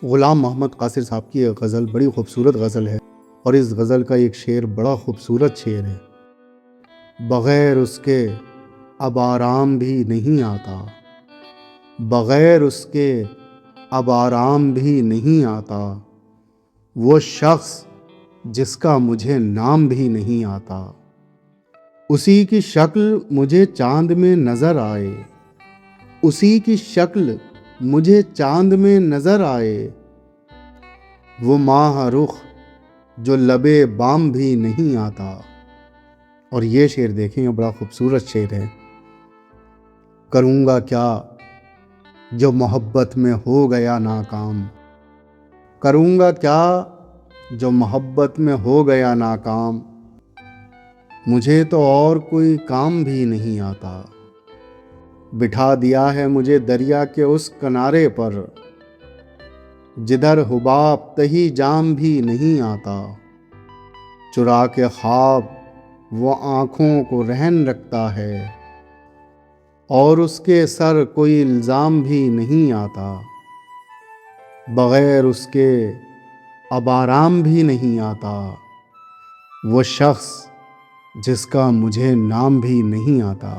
غلام محمد قاصر صاحب کی ایک غزل بڑی خوبصورت غزل ہے، اور اس غزل کا ایک شعر بڑا خوبصورت شعر ہے۔ بغیر اس کے اب آرام بھی نہیں آتا، بغیر اس کے اب آرام بھی نہیں آتا، وہ شخص جس کا مجھے نام بھی نہیں آتا۔ اسی کی شکل مجھے چاند میں نظر آئے، اسی کی شکل مجھے چاند میں نظر آئے، وہ ماہ رخ جو لبے بام بھی نہیں آتا۔ اور یہ شعر دیکھیں، یہ بڑا خوبصورت شعر ہے۔ کروں گا کیا جو محبت میں ہو گیا ناکام، کروں گا کیا جو محبت میں ہو گیا ناکام، مجھے تو اور کوئی کام بھی نہیں آتا۔ بٹھا دیا ہے مجھے دریا کے اس کنارے پر، جدھر حباب تہی جام بھی نہیں آتا۔ چرا کے خواب وہ آنکھوں کو رہن رکھتا ہے، اور اس کے سر کوئی الزام بھی نہیں آتا۔ بغیر اس کے اب آرام بھی نہیں آتا، وہ شخص جس کا مجھے نام بھی نہیں آتا۔